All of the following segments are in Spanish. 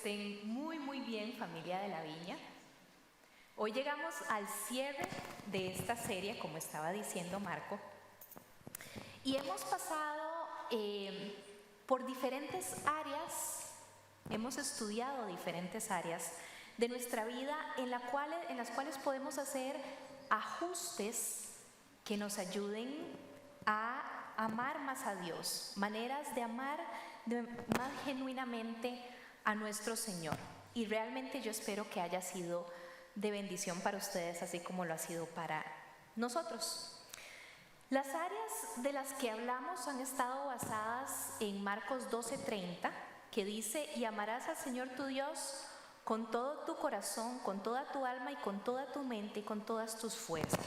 estén muy bien, familia de la Viña. Hoy llegamos al cierre de esta serie, como estaba diciendo Marco, y hemos pasado por diferentes áreas, hemos estudiado diferentes áreas de nuestra vida en las cuales podemos hacer ajustes que nos ayuden a amar más a Dios, maneras de amar más genuinamente a nuestro Señor. Y realmente yo espero que haya sido de bendición para ustedes, así como lo ha sido para nosotros. Las áreas de las que hablamos han estado basadas en Marcos 12:30, que dice: y amarás al Señor tu Dios con todo tu corazón, con toda tu alma y con toda tu mente y con todas tus fuerzas.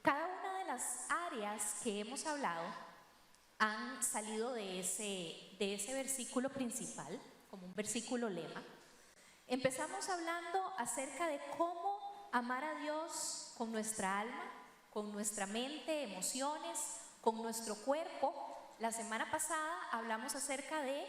Cada una de las áreas que hemos hablado han salido de ese versículo principal, como un versículo lema. Empezamos hablando acerca de cómo amar a Dios con nuestra alma, con nuestra mente, emociones, con nuestro cuerpo. La semana pasada hablamos acerca de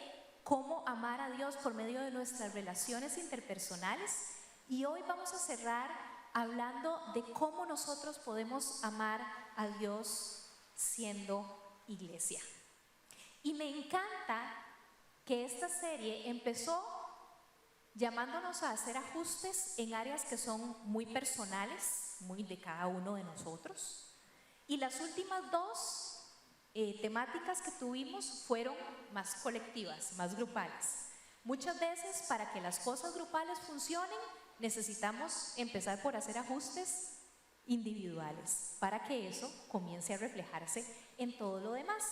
cómo amar a Dios por medio de nuestras relaciones interpersonales, y hoy vamos a cerrar hablando de cómo nosotros podemos amar a Dios siendo iglesia. Y me encanta que esta serie empezó llamándonos a hacer ajustes en áreas que son muy personales, muy de cada uno de nosotros. Y las últimas dos temáticas que tuvimos fueron más colectivas, más grupales. Muchas veces, para que las cosas grupales funcionen, necesitamos empezar por hacer ajustes individuales para que eso comience a reflejarse en todo lo demás.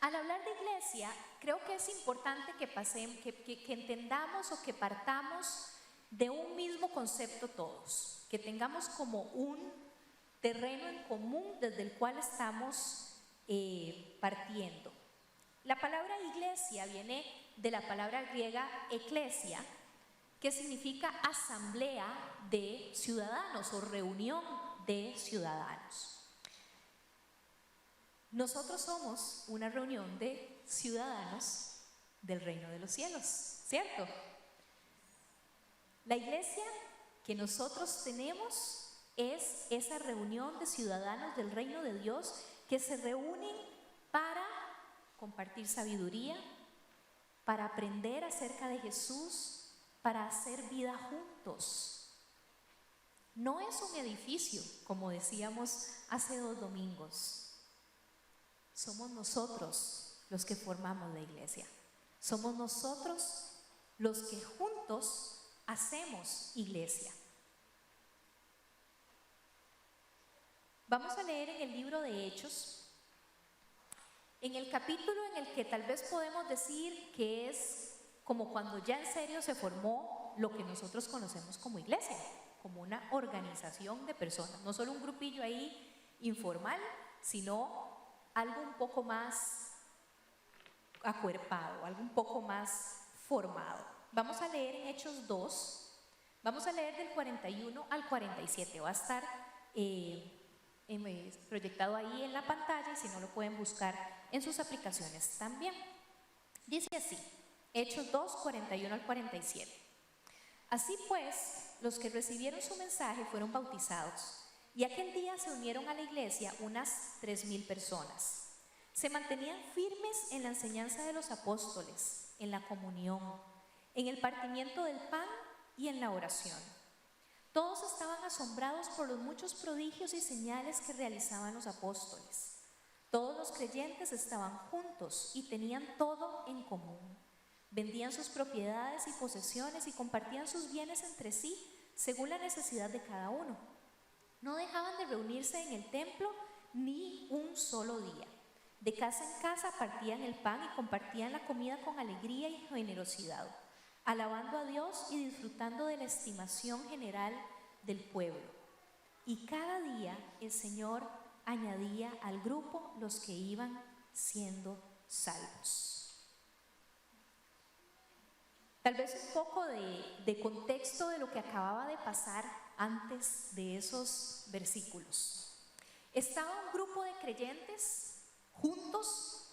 Al hablar de iglesia, creo que es importante que entendamos o que partamos de un mismo concepto todos, que tengamos como un terreno en común desde el cual estamos partiendo. La palabra iglesia viene de la palabra griega eklesia, que significa asamblea de ciudadanos o reunión de ciudadanos. Nosotros somos una reunión de ciudadanos del reino de los cielos, ¿cierto? La iglesia que nosotros tenemos es esa reunión de ciudadanos del reino de Dios que se reúnen para compartir sabiduría, para aprender acerca de Jesús, para hacer vida juntos. No es un edificio, como decíamos hace 2 domingos. Somos nosotros los que formamos la iglesia. Somos nosotros los que juntos hacemos iglesia. Vamos a leer en el libro de Hechos, en el capítulo en el que tal vez podemos decir que es como cuando ya en serio se formó lo que nosotros conocemos como iglesia, como una organización de personas, no solo un grupillo ahí informal, sino algo un poco más acuerpado, algo un poco más formado. Vamos a leer en Hechos 2, vamos a leer del 41 al 47, va a estar proyectado ahí en la pantalla, y si no lo pueden buscar en sus aplicaciones también. Dice así, Hechos 2, 41 al 47. Así pues, los que recibieron su mensaje fueron bautizados, y aquel día se unieron a la iglesia unas 3,000 personas. Se mantenían firmes en la enseñanza de los apóstoles, en la comunión, en el partimiento del pan y en la oración. Todos estaban asombrados por los muchos prodigios y señales que realizaban los apóstoles. Todos los creyentes estaban juntos y tenían todo en común. Vendían sus propiedades y posesiones y compartían sus bienes entre sí según la necesidad de cada uno. No dejaban de reunirse en el templo ni un solo día. De casa en casa partían el pan y compartían la comida con alegría y generosidad, alabando a Dios y disfrutando de la estimación general del pueblo. Y cada día el Señor añadía al grupo los que iban siendo salvos. Tal vez un poco de contexto de lo que acababa de pasar antes de esos versículos. Estaba un grupo de creyentes juntos,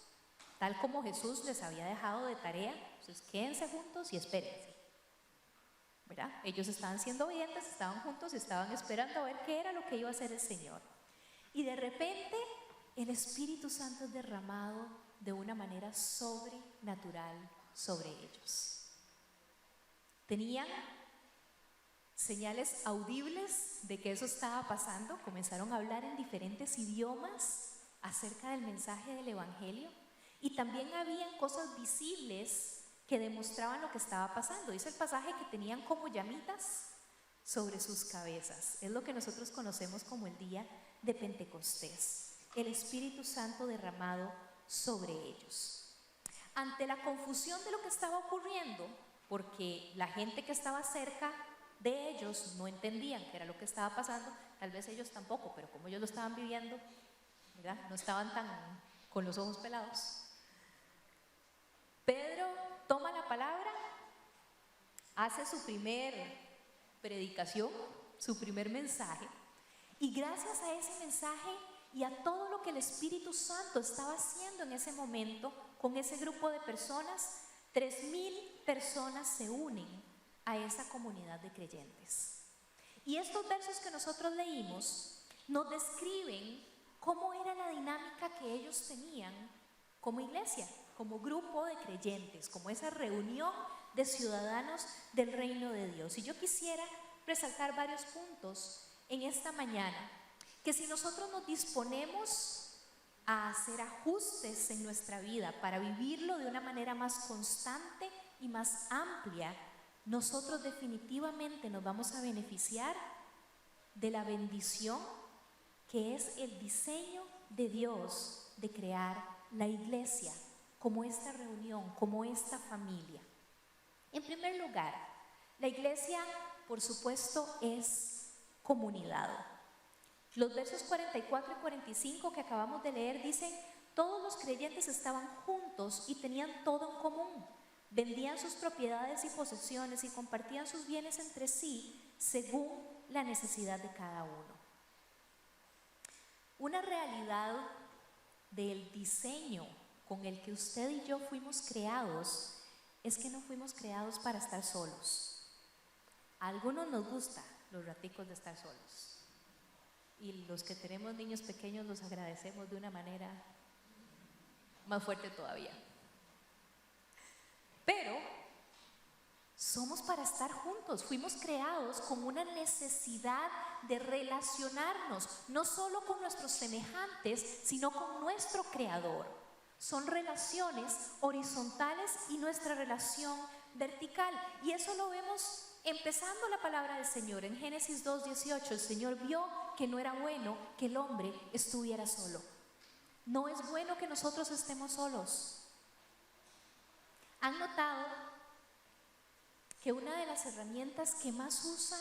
tal como Jesús les había dejado de tarea. Entonces quédense juntos y espérense, ¿verdad? Ellos estaban siendo obedientes, estaban juntos y estaban esperando a ver qué era lo que iba a hacer el Señor. Y de repente el Espíritu Santo es derramado de una manera sobrenatural sobre ellos. Tenían señales audibles de que eso estaba pasando. Comenzaron a hablar en diferentes idiomas acerca del mensaje del Evangelio, y también habían cosas visibles que demostraban lo que estaba pasando. Dice el pasaje que tenían como llamitas sobre sus cabezas. Es lo que nosotros conocemos como el día de Pentecostés, el Espíritu Santo derramado sobre ellos. Ante la confusión de lo que estaba ocurriendo, porque la gente que estaba cerca de ellos no entendían qué era lo que estaba pasando, tal vez ellos tampoco, pero como ellos lo estaban viviendo, ¿verdad?, no estaban tan con los ojos pelados. Pedro toma la palabra, hace su primer predicación, su primer mensaje, y gracias a ese mensaje y a todo lo que el Espíritu Santo estaba haciendo en ese momento con ese grupo de personas, 3,000 personas se unen a esa comunidad de creyentes. Y estos versos que nosotros leímos nos describen cómo era la dinámica que ellos tenían como iglesia, como grupo de creyentes, como esa reunión de ciudadanos del reino de Dios. Y yo quisiera resaltar varios puntos en esta mañana, que si nosotros nos disponemos a hacer ajustes en nuestra vida para vivirlo de una manera más constante y más amplia, nosotros definitivamente nos vamos a beneficiar de la bendición que es el diseño de Dios de crear la iglesia como esta reunión, como esta familia. En primer lugar, la iglesia, por supuesto, es comunidad. Los versos 44 y 45 que acabamos de leer dicen: todos los creyentes estaban juntos y tenían todo en común. Vendían sus propiedades y posesiones y compartían sus bienes entre sí según la necesidad de cada uno. Una realidad del diseño con el que usted y yo fuimos creados es que no fuimos creados para estar solos. A algunos nos gusta los raticos de estar solos, y los que tenemos niños pequeños los agradecemos de una manera más fuerte todavía. Pero somos para estar juntos, fuimos creados con una necesidad de relacionarnos, no solo con nuestros semejantes, sino con nuestro Creador. Son relaciones horizontales y nuestra relación vertical. Y eso lo vemos empezando la palabra del Señor. En Génesis 2:18, el Señor vio que no era bueno que el hombre estuviera solo. No es bueno que nosotros estemos solos. ¿Han notado que una de las herramientas que más usa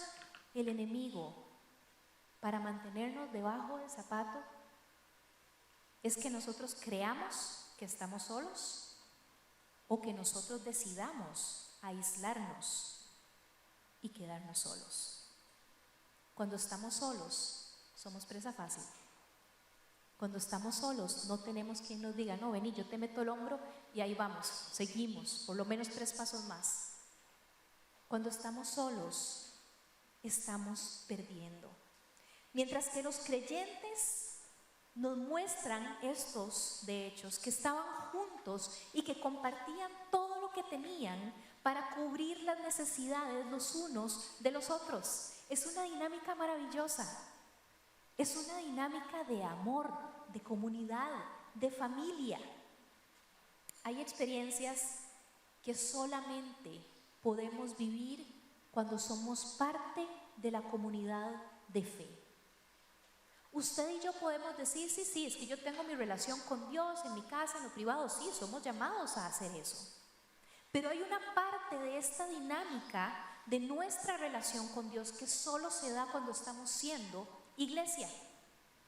el enemigo para mantenernos debajo del zapato es que nosotros creamos que estamos solos, o que nosotros decidamos aislarnos y quedarnos solos? Cuando estamos solos, somos presa fácil. Cuando estamos solos, no tenemos quien nos diga: no, vení, yo te meto el hombro y ahí vamos, seguimos, por lo menos 3 pasos más. Cuando estamos solos, estamos perdiendo. Mientras que los creyentes nos muestran estos de hechos, que estaban juntos y que compartían todo lo que tenían para cubrir las necesidades los unos de los otros. Es una dinámica maravillosa. Es una dinámica de amor, de comunidad, de familia. Hay experiencias que solamente podemos vivir cuando somos parte de la comunidad de fe. Usted y yo podemos decir: sí, es que yo tengo mi relación con Dios en mi casa, en lo privado. Sí, somos llamados a hacer eso. Pero hay una parte de esta dinámica de nuestra relación con Dios que solo se da cuando estamos siendo iglesia.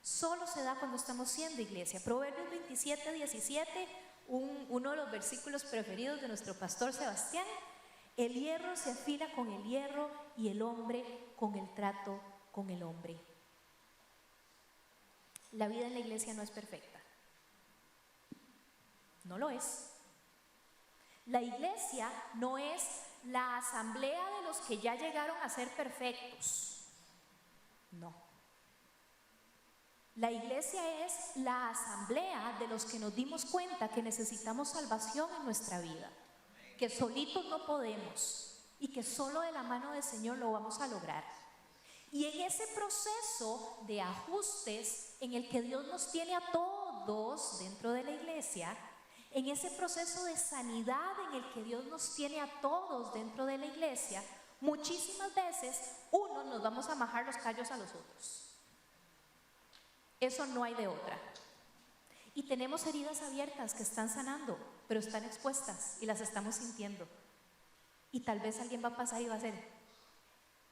Solo se da cuando estamos siendo iglesia. Proverbios 27:17, uno de los versículos preferidos de nuestro pastor Sebastián: el hierro se afila con el hierro y el hombre con el trato con el hombre. La vida en la iglesia no es perfecta. No lo es. La iglesia no es la asamblea de los que ya llegaron a ser perfectos. No. La iglesia es la asamblea de los que nos dimos cuenta que necesitamos salvación en nuestra vida, que solitos no podemos y que solo de la mano del Señor lo vamos a lograr. Y en ese proceso de ajustes en el que Dios nos tiene a todos dentro de la iglesia, en ese proceso de sanidad en el que Dios nos tiene a todos dentro de la iglesia, muchísimas veces unos nos vamos a majar los callos a los otros. Eso no hay de otra. Y tenemos heridas abiertas que están sanando, pero están expuestas y las estamos sintiendo. Y tal vez alguien va a pasar y va a hacer,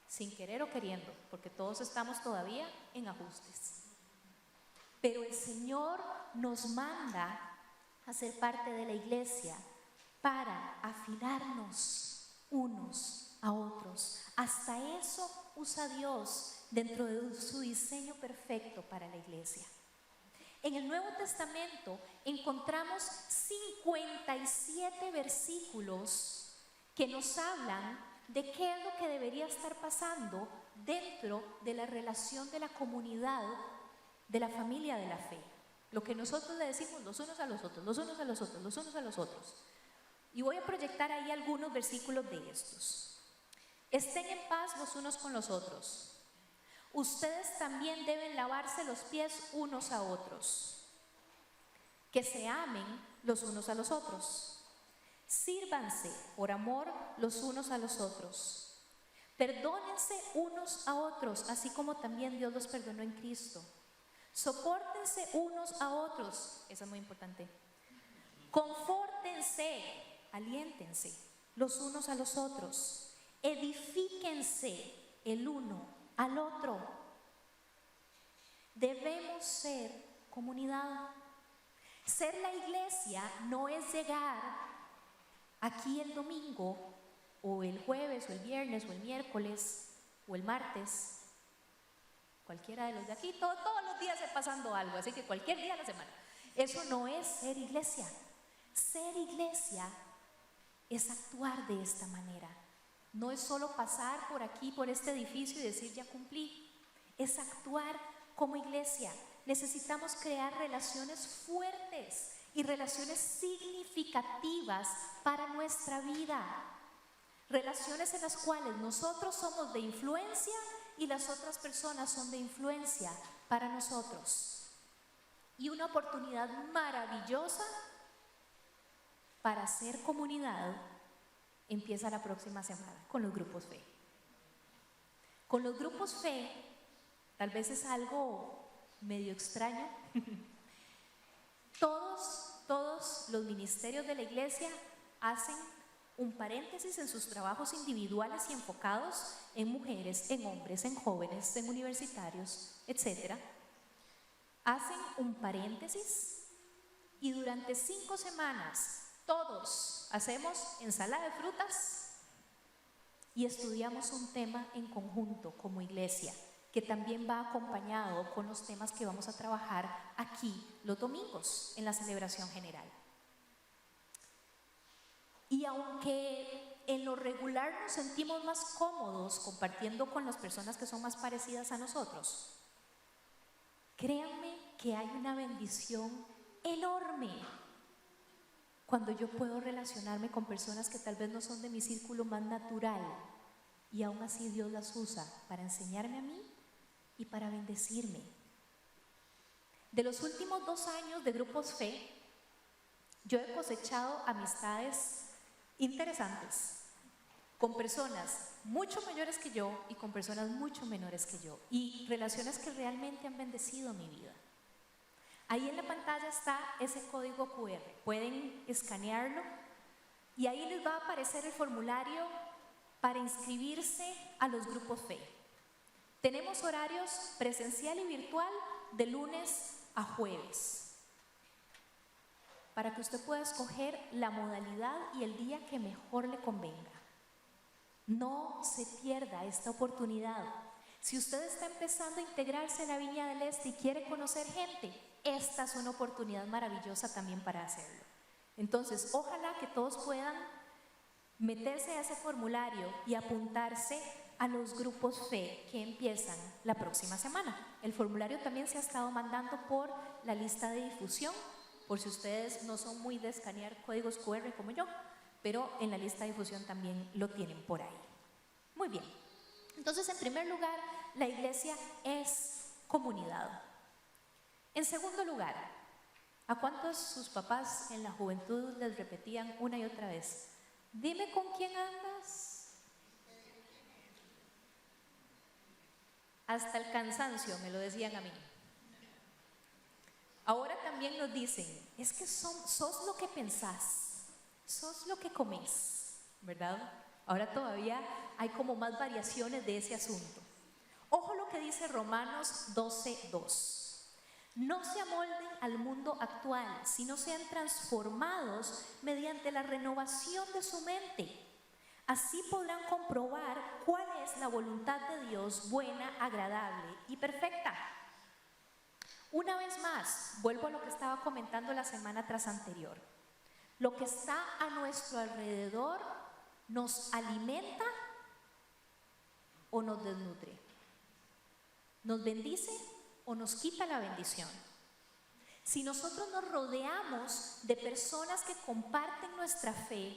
sin querer o queriendo, porque todos estamos todavía en ajustes. Pero el Señor nos manda a ser parte de la iglesia para afilarnos unos a otros. Hasta eso usa Dios dentro de su diseño perfecto para la iglesia. En el Nuevo Testamento encontramos 57 versículos que nos hablan de qué es lo que debería estar pasando dentro de la relación de la comunidad, de la familia de la fe. Lo que nosotros le decimos los unos a los otros, los unos a los otros, los unos a los otros. Y voy a proyectar ahí algunos versículos de estos. Estén en paz los unos con los otros. Ustedes también deben lavarse los pies unos a otros. Que se amen los unos a los otros. Sírvanse por amor los unos a los otros. Perdónense unos a otros, así como también Dios los perdonó en Cristo. Sopórtense unos a otros, eso es muy importante. Confórtense, aliéntense los unos a los otros. Edifíquense el uno al otro. Debemos ser comunidad. Ser la iglesia no es llegar aquí el domingo o el jueves o el viernes o el miércoles o el martes, cualquiera de los de aquí, todos los días se pasando algo, así que cualquier día de la semana. Eso no es ser iglesia. Ser iglesia es actuar de esta manera. No es solo pasar por aquí, por este edificio y decir ya cumplí. Es actuar como iglesia. Necesitamos crear relaciones fuertes y relaciones significativas para nuestra vida. Relaciones en las cuales nosotros somos de influencia y las otras personas son de influencia para nosotros. Y una oportunidad maravillosa para hacer comunidad empieza la próxima semana con los grupos fe. Con los grupos fe, tal vez es algo medio extraño. Todos los ministerios de la iglesia hacen un paréntesis en sus trabajos individuales y enfocados en mujeres, en hombres, en jóvenes, en universitarios, etc. Hacen un paréntesis y durante 5 semanas todos hacemos ensalada de frutas y estudiamos un tema en conjunto como iglesia, que también va acompañado con los temas que vamos a trabajar aquí los domingos en la celebración general. Y aunque en lo regular nos sentimos más cómodos compartiendo con las personas que son más parecidas a nosotros, créanme que hay una bendición enorme cuando yo puedo relacionarme con personas que tal vez no son de mi círculo más natural y aún así Dios las usa para enseñarme a mí y para bendecirme. De los últimos 2 años de Grupos Fe, yo he cosechado amistades interesantes con personas mucho mayores que yo y con personas mucho menores que yo, y relaciones que realmente han bendecido mi vida. Ahí en la pantalla está ese código QR, pueden escanearlo y ahí les va a aparecer el formulario para inscribirse a los grupos fe. Tenemos horarios presencial y virtual de lunes a jueves, para que usted pueda escoger la modalidad y el día que mejor le convenga. No se pierda esta oportunidad. Si usted está empezando a integrarse en la Viña del Este y quiere conocer gente, esta es una oportunidad maravillosa también para hacerlo. Entonces, ojalá que todos puedan meterse a ese formulario y apuntarse a los grupos fe que empiezan la próxima semana. El formulario también se ha estado mandando por la lista de difusión, por si ustedes no son muy de escanear códigos QR como yo, pero en la lista de difusión también lo tienen por ahí. Muy bien. Entonces, en primer lugar, la iglesia es comunidad. En segundo lugar, ¿a cuántos sus papás en la juventud les repetían una y otra vez? Dime con quién andas. Hasta el cansancio me lo decían a mí. Ahora también nos dicen, es que sos lo que pensás, sos lo que comés, ¿verdad? Ahora todavía hay como más variaciones de ese asunto. Ojo lo que dice Romanos 12:2. No se amolden al mundo actual, sino sean transformados mediante la renovación de su mente. Así podrán comprobar cuál es la voluntad de Dios, buena, agradable y perfecta. Una vez más, vuelvo a lo que estaba comentando la semana tras anterior. Lo que está a nuestro alrededor nos alimenta o nos desnutre. Nos bendice o nos quita la bendición. Si nosotros nos rodeamos de personas que comparten nuestra fe,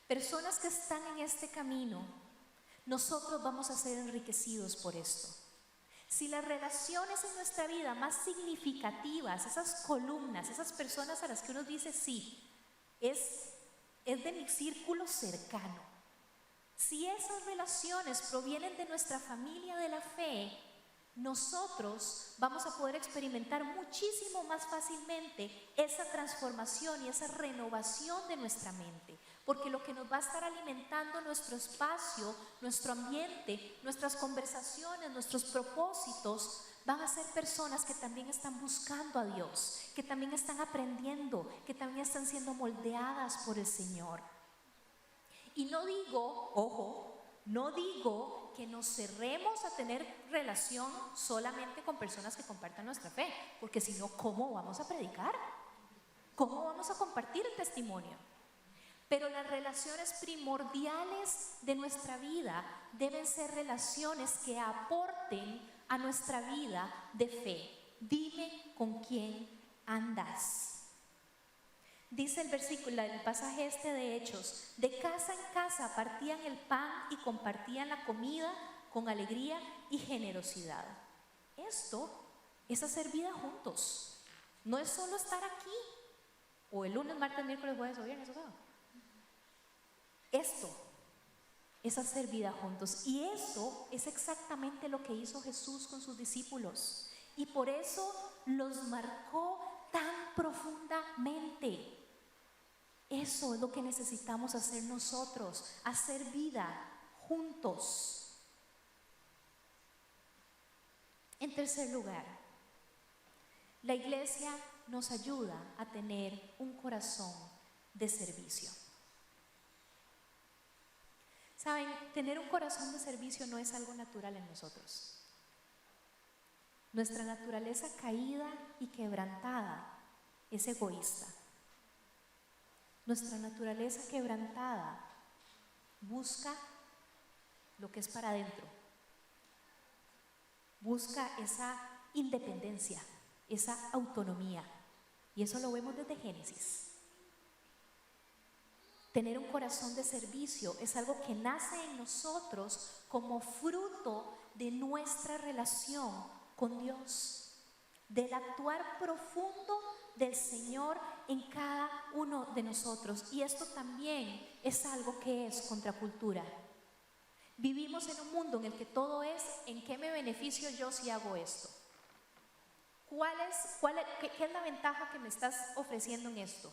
personas que están en este camino, nosotros vamos a ser enriquecidos por esto. Si las relaciones en nuestra vida más significativas, esas columnas, esas personas a las que uno dice sí, es de mi círculo cercano, si esas relaciones provienen de nuestra familia de la fe, nosotros vamos a poder experimentar muchísimo más fácilmente esa transformación y esa renovación de nuestra mente, porque lo que nos va a estar alimentando nuestro espacio, nuestro ambiente, nuestras conversaciones, nuestros propósitos, van a ser personas que también están buscando a Dios, que también están aprendiendo, que también están siendo moldeadas por el Señor. Y no digo, ojo, no digo que nos cerremos a tener relación solamente con personas que compartan nuestra fe, porque si no, ¿cómo vamos a predicar? ¿Cómo vamos a compartir el testimonio? Pero las relaciones primordiales de nuestra vida deben ser relaciones que aporten a nuestra vida de fe. Dime con quién andas. Dice el versículo, el pasaje de Hechos, de casa en casa partían el pan y compartían la comida con alegría y generosidad. Esto es hacer vida juntos. No es solo estar aquí, o el lunes, martes, miércoles, jueves o viernes o sábado. Esto es hacer vida juntos. Y eso es exactamente lo que hizo Jesús con sus discípulos. Y por eso los marcó tan profundamente. Eso es lo que necesitamos hacer nosotros, hacer vida juntos. En tercer lugar, la iglesia nos ayuda a tener un corazón de servicio. Saben, tener un corazón de servicio no es algo natural en nosotros. Nuestra naturaleza caída y quebrantada es egoísta. Nuestra naturaleza quebrantada busca lo que es para adentro. Busca esa independencia, esa autonomía. Y eso lo vemos desde Génesis. Tener un corazón de servicio es algo que nace en nosotros como fruto de nuestra relación con Dios, del actuar profundo del Señor en cada uno de nosotros. Y esto también es algo que es contracultura. Vivimos en un mundo en el que todo es ¿en qué me beneficio yo si hago esto? ¿Qué es la ventaja que me estás ofreciendo en esto?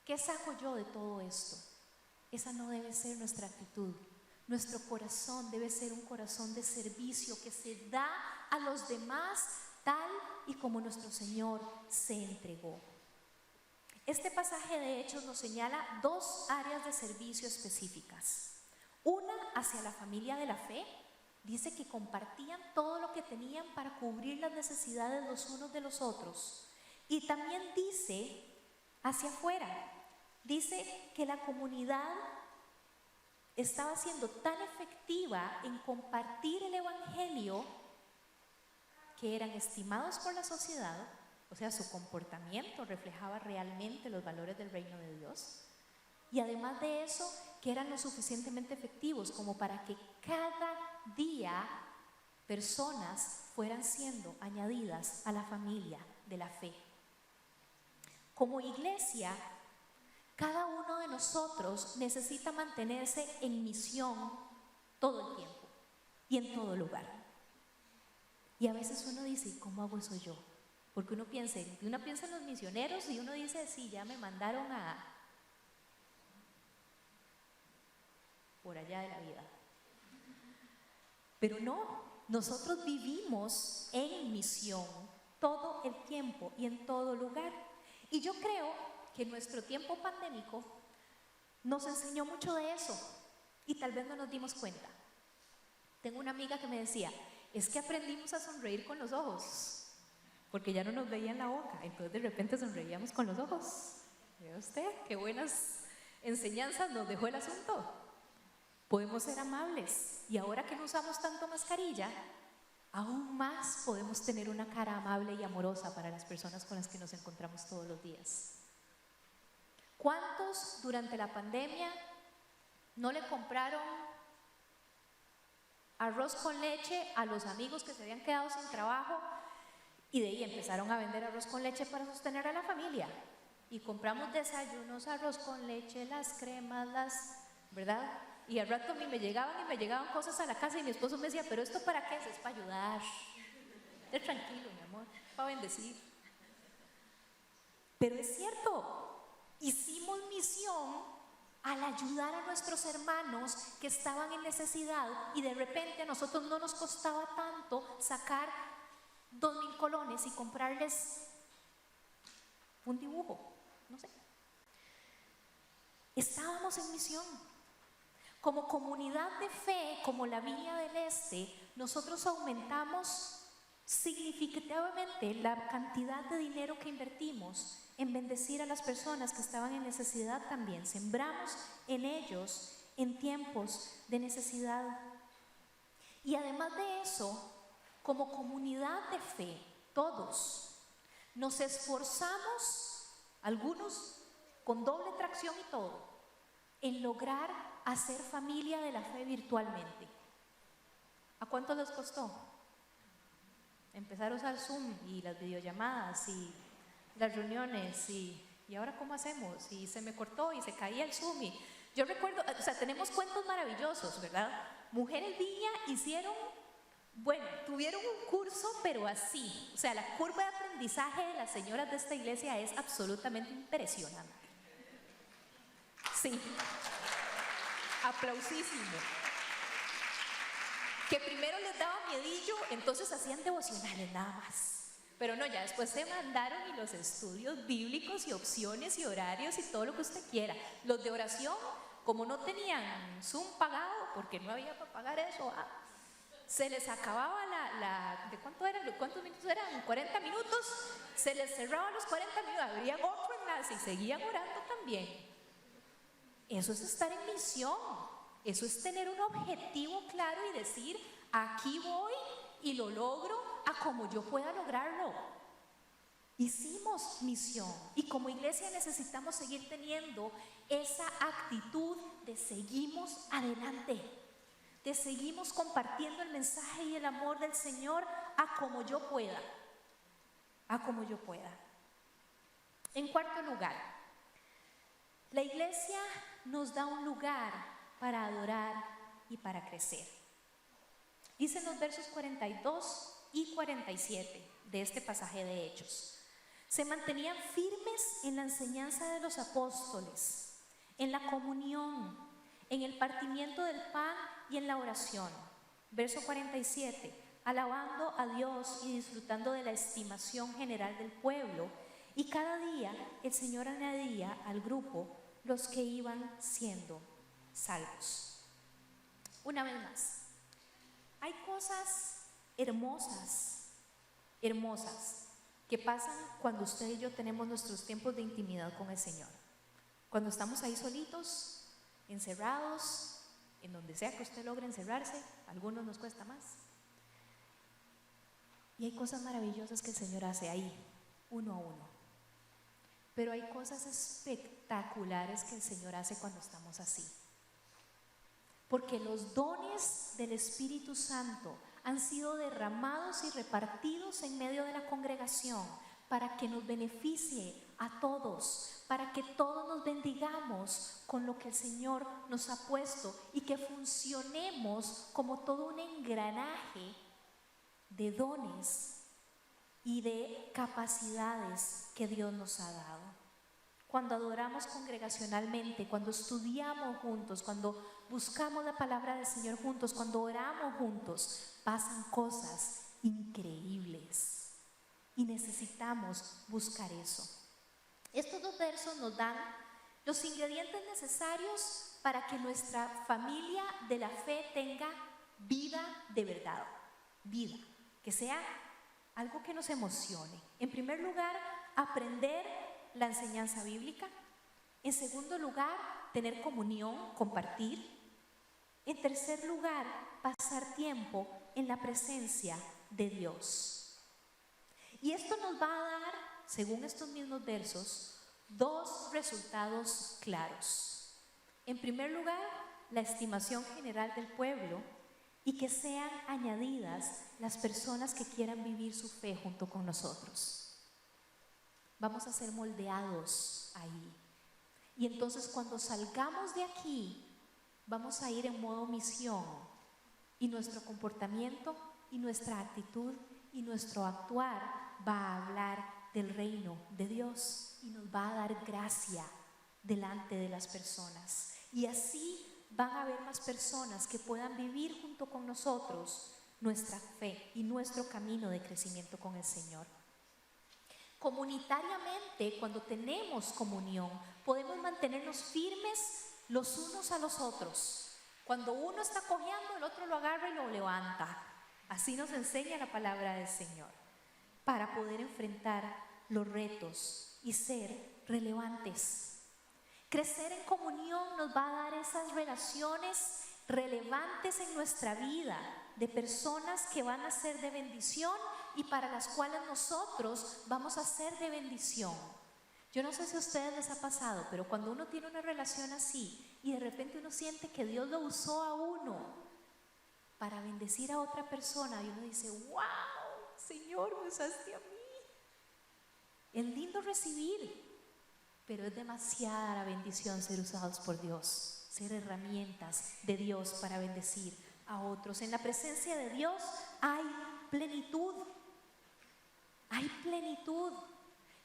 ¿Qué saco yo de todo esto? Esa no debe ser nuestra actitud. Nuestro corazón debe ser un corazón de servicio que se da a los demás tal y como nuestro Señor se entregó. Este pasaje de Hechos nos señala dos áreas de servicio específicas. Una hacia la familia de la fe dice que compartían todo lo que tenían para cubrir las necesidades los unos de los otros. Y también dice, hacia afuera, dice que la comunidad estaba siendo tan efectiva en compartir el evangelio que eran estimados por la sociedad, o sea, su comportamiento reflejaba realmente los valores del reino de Dios. Y además de eso, que eran lo suficientemente efectivos como para que cada día personas fueran siendo añadidas a la familia de la fe. Como iglesia, cada uno de nosotros necesita mantenerse en misión todo el tiempo y en todo lugar. Y a veces uno dice, ¿cómo hago eso yo? Porque uno piensa en los misioneros y uno dice, sí, ya me mandaron a por allá de la vida. Pero no, nosotros vivimos en misión todo el tiempo y en todo lugar. Y yo creo que nuestro tiempo pandémico nos enseñó mucho de eso y tal vez no nos dimos cuenta. Tengo una amiga que me decía, es que aprendimos a sonreír con los ojos, porque ya no nos veían la boca, entonces de repente sonreíamos con los ojos. ¿Ve usted qué buenas enseñanzas nos dejó el asunto? Podemos ser amables y ahora que no usamos tanto mascarilla, aún más podemos tener una cara amable y amorosa para las personas con las que nos encontramos todos los días. ¿Cuántos durante la pandemia no le compraron arroz con leche a los amigos que se habían quedado sin trabajo y de ahí empezaron a vender arroz con leche para sostener a la familia? Y compramos desayunos, arroz con leche, las cremas, ¿verdad? Y al rato a mí me llegaban cosas a la casa y mi esposo me decía, ¿pero esto para qué es? Es para ayudar. Esté tranquilo, mi amor, para bendecir. Pero es cierto, hicimos misión al ayudar a nuestros hermanos que estaban en necesidad y de repente a nosotros no nos costaba tanto sacar 2,000 colones y comprarles un dibujo, no sé. Estábamos en misión. Como comunidad de fe, como la Viña del Este, nosotros aumentamos significativamente la cantidad de dinero que invertimos en bendecir a las personas que estaban en necesidad también. Sembramos en ellos en tiempos de necesidad. Y además de eso, como comunidad de fe, todos nos esforzamos, algunos con doble tracción y todo, en lograr hacer familia de la fe virtualmente. ¿A cuánto les costó? Empezar a usar Zoom y las videollamadas y las reuniones y ahora ¿cómo hacemos? Y se me cortó y se caía el Zoom y yo recuerdo, o sea, tenemos cuentos maravillosos, ¿verdad? Mujeres Viña tuvieron un curso, pero así, o sea, la curva de aprendizaje de las señoras de esta iglesia es absolutamente impresionante. Sí. Aplausísimo. Que primero les daba miedillo, entonces hacían devocionales nada más. Pero no, ya después se mandaron y los estudios bíblicos y opciones y horarios y todo lo que usted quiera. Los de oración, como no tenían Zoom pagado, porque no había para pagar eso, se les acababa ¿de cuánto eran? ¿Cuántos minutos eran? 40 minutos. Se les cerraban los 40 minutos, abrían otro enlace y seguían orando también. Eso es estar en misión, eso es tener un objetivo claro y decir, aquí voy y lo logro a como yo pueda lograrlo. Hicimos misión y como iglesia necesitamos seguir teniendo esa actitud de seguimos adelante, de seguimos compartiendo el mensaje y el amor del Señor a como yo pueda, En cuarto lugar, la iglesia nos da un lugar para adorar y para crecer. Dicen los versos 42 y 47 de este pasaje de Hechos. Se mantenían firmes en la enseñanza de los apóstoles, en la comunión, en el partimiento del pan y en la oración. Verso 47. Alabando a Dios y disfrutando de la estimación general del pueblo. Y cada día el Señor añadía al grupo los que iban siendo salvos. Una vez más, Hay cosas hermosas, hermosas, que pasan cuando usted y yo tenemos nuestros tiempos de intimidad con el Señor. Cuando estamos ahí solitos, encerrados, en donde sea que usted logre encerrarse, a algunos nos cuesta más. Y hay cosas maravillosas que el Señor hace ahí, uno a uno. Pero hay cosas espectaculares que el Señor hace cuando estamos así. Porque los dones del Espíritu Santo han sido derramados y repartidos en medio de la congregación para que nos beneficie a todos, para que todos nos bendigamos con lo que el Señor nos ha puesto y que funcionemos como todo un engranaje de dones y de capacidades que Dios nos ha dado. Cuando adoramos congregacionalmente, cuando estudiamos juntos, cuando buscamos la palabra del Señor juntos, cuando oramos juntos, pasan cosas increíbles y necesitamos buscar eso. Estos dos versos nos dan los ingredientes necesarios para que nuestra familia de la fe tenga vida de verdad, vida, que sea algo que nos emocione. En primer lugar, aprender la enseñanza bíblica. En segundo lugar, tener comunión, compartir. En tercer lugar, pasar tiempo en la presencia de Dios. Y esto nos va a dar, según estos mismos versos, dos resultados claros. En primer lugar, la estimación general del pueblo y que sean añadidas las personas que quieran vivir su fe junto con nosotros. Vamos a ser moldeados ahí. Y entonces cuando salgamos de aquí, vamos a ir en modo misión. Y nuestro comportamiento y nuestra actitud y nuestro actuar va a hablar del reino de Dios y nos va a dar gracia delante de las personas. Y así van a haber más personas que puedan vivir junto con nosotros nuestra fe y nuestro camino de crecimiento con el Señor. Comunitariamente, cuando tenemos comunión, podemos mantenernos firmes los unos a los otros. Cuando uno está cojeando, el otro lo agarra y lo levanta. Así nos enseña la palabra del Señor, para poder enfrentar los retos y ser relevantes. Crecer en comunión nos va a dar esas relaciones relevantes en nuestra vida, de personas que van a ser de bendición y para las cuales nosotros vamos a ser de bendición. Yo no sé si a ustedes les ha pasado, pero cuando uno tiene una relación así y de repente uno siente que Dios lo usó a uno para bendecir a otra persona y uno dice, wow, Señor, me usaste a mí. Es lindo recibir, pero es demasiada la bendición ser usados por Dios, ser herramientas de Dios para bendecir a otros. En la presencia de Dios hay plenitud. Hay plenitud.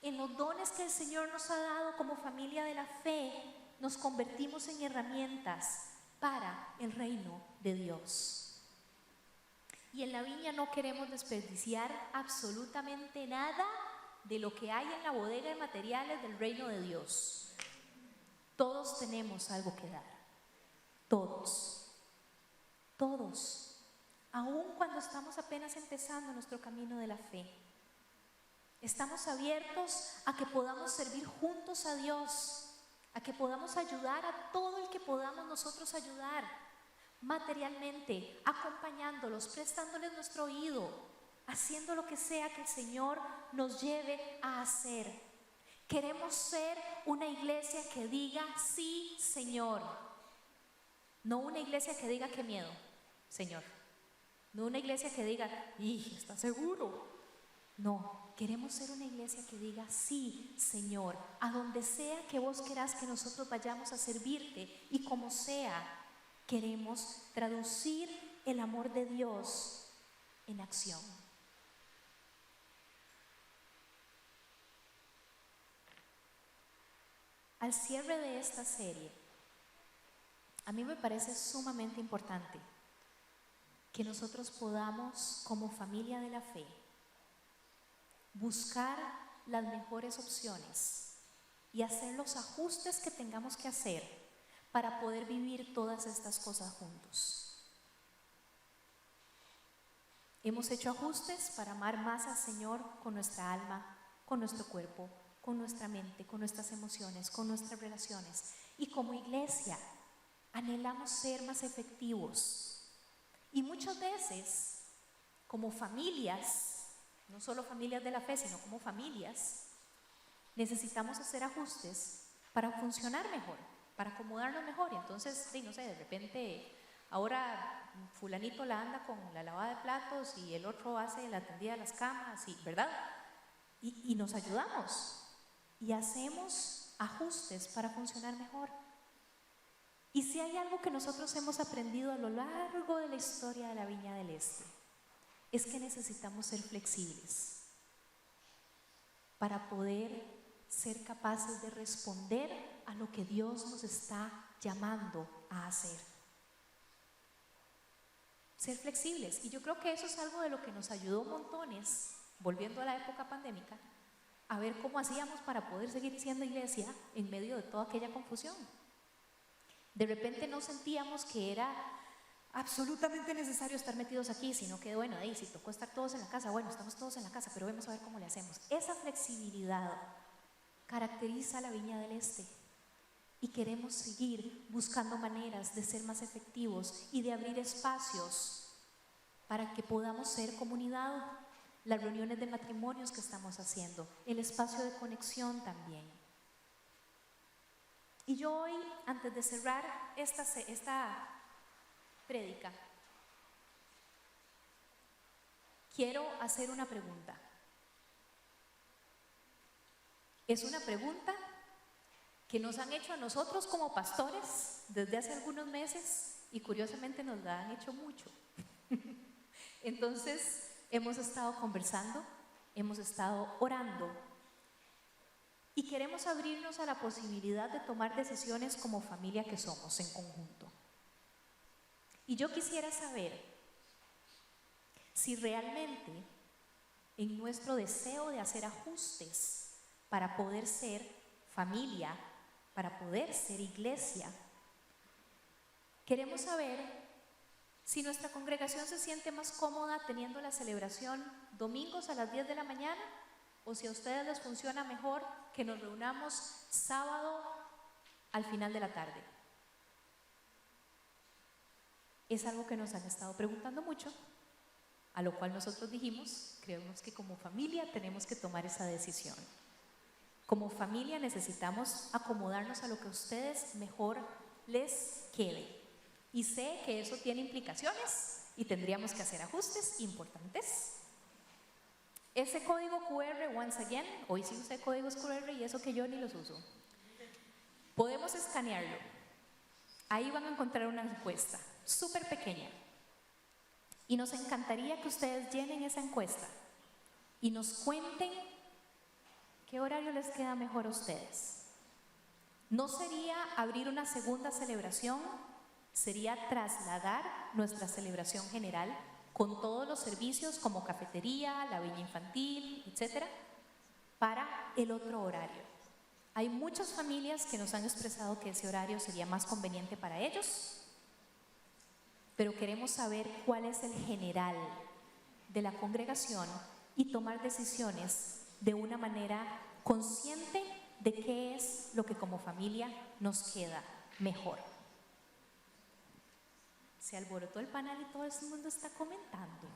En los dones que el Señor nos ha dado como familia de la fe, nos convertimos en herramientas para el reino de Dios. Y en la viña no queremos desperdiciar absolutamente nada de lo que hay en la bodega de materiales del reino de Dios. Todos tenemos algo que dar. Todos. Todos. Aun cuando estamos apenas empezando nuestro camino de la fe. Estamos abiertos a que podamos servir juntos a Dios, a que podamos ayudar a todo el que podamos nosotros ayudar, materialmente, acompañándolos, prestándoles nuestro oído, haciendo lo que sea que el Señor nos lleve a hacer. Queremos ser una iglesia que diga, sí, Señor. No una iglesia que diga, qué miedo, Señor. No una iglesia que diga, ¿estás seguro? No, queremos ser una iglesia que diga, sí, Señor, a donde sea que vos querás que nosotros vayamos a servirte y como sea, queremos traducir el amor de Dios en acción. Al cierre de esta serie, a mí me parece sumamente importante que nosotros podamos, como familia de la fe, buscar las mejores opciones y hacer los ajustes que tengamos que hacer para poder vivir todas estas cosas juntos. Hemos hecho ajustes para amar más al Señor con nuestra alma, con nuestro cuerpo, con nuestra mente, con nuestras emociones, con nuestras relaciones. Y como iglesia, anhelamos ser más efectivos. Y muchas veces, como familias, no solo familias de la fe, sino como familias, necesitamos hacer ajustes para funcionar mejor, para acomodarnos mejor. Y entonces, no sé, de repente, ahora fulanito la anda con la lavada de platos y el otro hace la tendida de las camas, ¿verdad? Y nos ayudamos y hacemos ajustes para funcionar mejor. Y si hay algo que nosotros hemos aprendido a lo largo de la historia de la Viña del Este, es que necesitamos ser flexibles para poder ser capaces de responder a lo que Dios nos está llamando a hacer. Ser flexibles. Y yo creo que eso es algo de lo que nos ayudó montones, volviendo a la época pandémica, a ver cómo hacíamos para poder seguir siendo iglesia en medio de toda aquella confusión. De repente no sentíamos que era absolutamente necesario estar metidos aquí, sino que bueno, si tocó estar todos en la casa, bueno, estamos todos en la casa, pero vamos a ver cómo le hacemos. Esa flexibilidad caracteriza a la Viña del Este y queremos seguir buscando maneras de ser más efectivos y de abrir espacios para que podamos ser comunidad. Las reuniones de matrimonios que estamos haciendo, el espacio de conexión también. Y yo hoy, antes de cerrar esta prédica, quiero hacer una pregunta. Es una pregunta que nos han hecho a nosotros como pastores desde hace algunos meses y curiosamente nos la han hecho mucho. Entonces, hemos estado conversando, hemos estado orando y queremos abrirnos a la posibilidad de tomar decisiones como familia que somos en conjunto. Y yo quisiera saber si realmente en nuestro deseo de hacer ajustes para poder ser familia, para poder ser iglesia, queremos saber si nuestra congregación se siente más cómoda teniendo la celebración domingos a las 10 de la mañana o si a ustedes les funciona mejor que nos reunamos sábado al final de la tarde. Es algo que nos han estado preguntando mucho, a lo cual nosotros dijimos, creemos que como familia tenemos que tomar esa decisión. Como familia necesitamos acomodarnos a lo que a ustedes mejor les quede. Y sé que eso tiene implicaciones y tendríamos que hacer ajustes importantes. Ese código QR, once again, hoy sí usé códigos QR y eso que yo ni los uso. Podemos escanearlo. Ahí van a encontrar una encuesta súper pequeña. Y nos encantaría que ustedes llenen esa encuesta y nos cuenten qué horario les queda mejor a ustedes. No sería abrir una segunda celebración, sería trasladar nuestra celebración general con todos los servicios como cafetería, la viña infantil, etcétera, para el otro horario. Hay muchas familias que nos han expresado que ese horario sería más conveniente para ellos, pero queremos saber cuál es el general de la congregación y tomar decisiones de una manera consciente de qué es lo que como familia nos queda mejor. Se alborotó el panel y todo el mundo está comentando.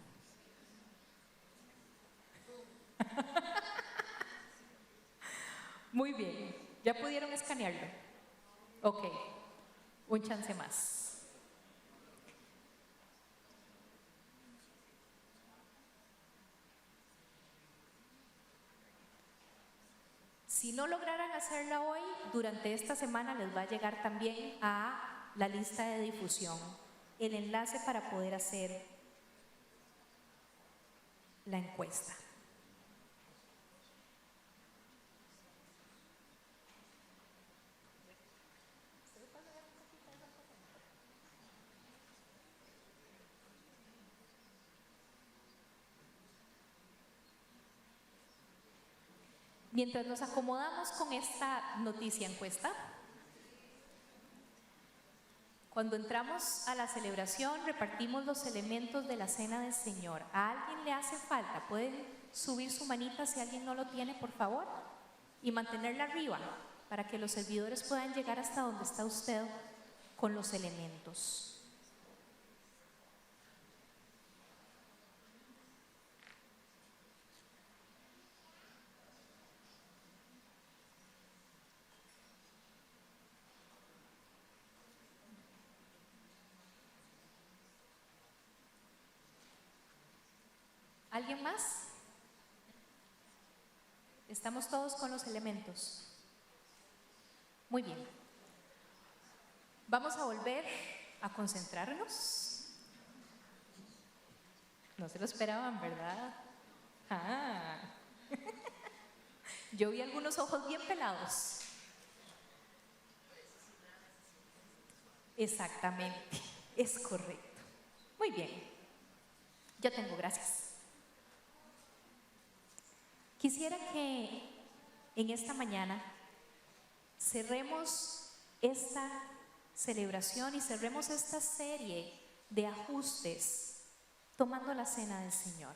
Muy bien, ¿ya pudieron escanearlo? Ok, un chance más. Si no lograran hacerla hoy, durante esta semana les va a llegar también a la lista de difusión el enlace para poder hacer la encuesta. Mientras nos acomodamos con esta noticia encuesta, Cuando entramos a la celebración, repartimos los elementos de la cena del Señor. ¿A alguien le hace falta? ¿Pueden subir su manita si alguien no lo tiene, por favor? Y mantenerla arriba para que los servidores puedan llegar hasta donde está usted con los elementos. ¿Alguien más? ¿Estamos todos con los elementos? Muy bien. Vamos a volver a concentrarnos. No se lo esperaban, ¿verdad? Ah. Yo vi algunos ojos bien pelados. Exactamente, es correcto. Muy bien. Yo tengo, gracias. Quisiera que en esta mañana cerremos esta celebración y cerremos esta serie de ajustes tomando la cena del Señor.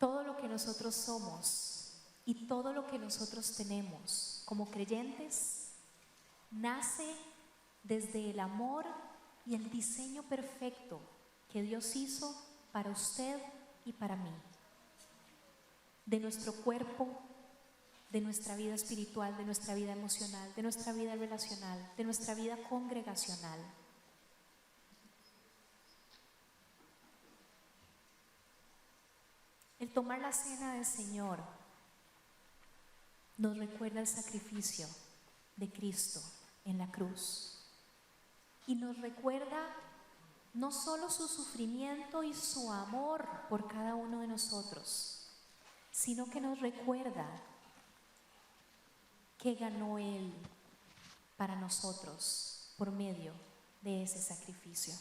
Todo lo que nosotros somos y todo lo que nosotros tenemos como creyentes nace desde el amor y el diseño perfecto que Dios hizo para usted y para mí, de nuestro cuerpo, de nuestra vida espiritual, de nuestra vida emocional, de nuestra vida relacional, de nuestra vida congregacional. El tomar la cena del Señor nos recuerda el sacrificio de Cristo en la cruz y nos recuerda no solo su sufrimiento y su amor por cada uno de nosotros, sino que nos recuerda que ganó Él para nosotros por medio de ese sacrificio.